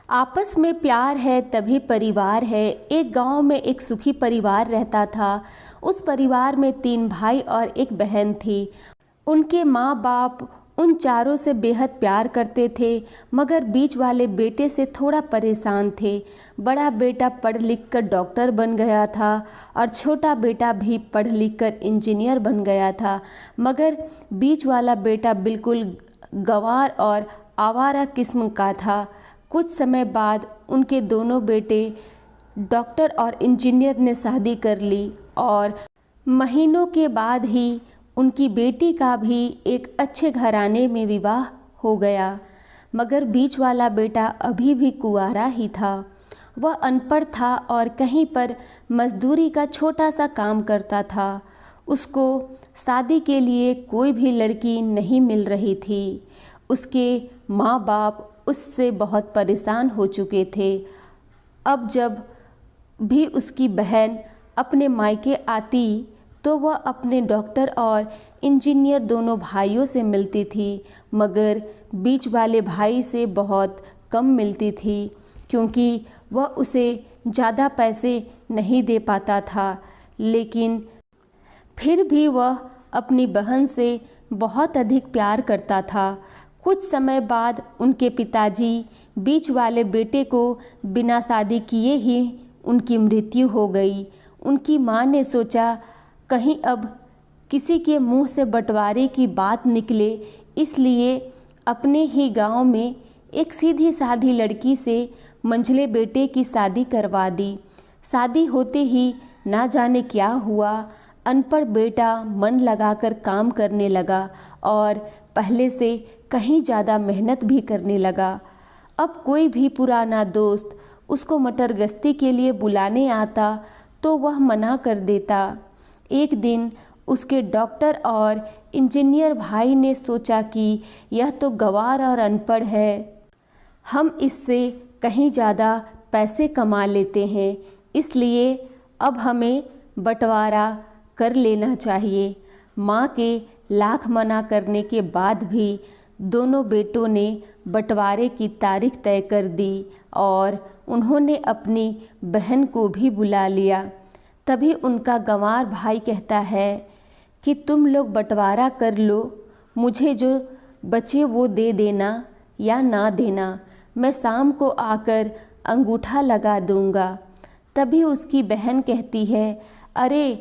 आपस में प्यार है तभी परिवार है। एक गांव में एक सुखी परिवार रहता था। उस परिवार में 3 भाई और एक बहन थी। उनके माँ बाप उन चारों से बेहद प्यार करते थे, मगर बीच वाले बेटे से थोड़ा परेशान थे। बड़ा बेटा पढ़ लिख कर डॉक्टर बन गया था और छोटा बेटा भी पढ़ लिख कर इंजीनियर बन गया था, मगर बीच वाला बेटा बिल्कुल गंवार और आवारा किस्म का था। कुछ समय बाद उनके दोनों बेटे डॉक्टर और इंजीनियर ने शादी कर ली और महीनों के बाद ही उनकी बेटी का भी एक अच्छे घराने में विवाह हो गया। मगर बीच वाला बेटा अभी भी कुंवारा ही था। वह अनपढ़ था और कहीं पर मजदूरी का छोटा सा काम करता था। उसको शादी के लिए कोई भी लड़की नहीं मिल रही थी। उसके माँ बाप उससे बहुत परेशान हो चुके थे। अब जब भी उसकी बहन अपने मायके आती तो वह अपने डॉक्टर और इंजीनियर दोनों भाइयों से मिलती थी, मगर बीच वाले भाई से बहुत कम मिलती थी, क्योंकि वह उसे ज़्यादा पैसे नहीं दे पाता था। लेकिन फिर भी वह अपनी बहन से बहुत अधिक प्यार करता था। कुछ समय बाद उनके पिताजी बीच वाले बेटे को बिना शादी किए ही उनकी मृत्यु हो गई। उनकी माँ ने सोचा कहीं अब किसी के मुंह से बंटवारे की बात निकले, इसलिए अपने ही गांव में एक सीधी साधी लड़की से मंझले बेटे की शादी करवा दी। शादी होते ही ना जाने क्या हुआ, अनपढ़ बेटा मन लगाकर काम करने लगा और पहले से कहीं ज़्यादा मेहनत भी करने लगा। अब कोई भी पुराना दोस्त उसको मटर गश्ती के लिए बुलाने आता तो वह मना कर देता। एक दिन उसके डॉक्टर और इंजीनियर भाई ने सोचा कि यह तो गंवार और अनपढ़ है, हम इससे कहीं ज़्यादा पैसे कमा लेते हैं, इसलिए अब हमें बंटवारा कर लेना चाहिए। माँ के लाख मना करने के बाद भी दोनों बेटों ने बंटवारे की तारीख तय कर दी और उन्होंने अपनी बहन को भी बुला लिया। तभी उनका गंवार भाई कहता है कि तुम लोग बंटवारा कर लो, मुझे जो बचे वो दे देना या ना देना, मैं शाम को आकर अंगूठा लगा दूंगा। तभी उसकी बहन कहती है, अरे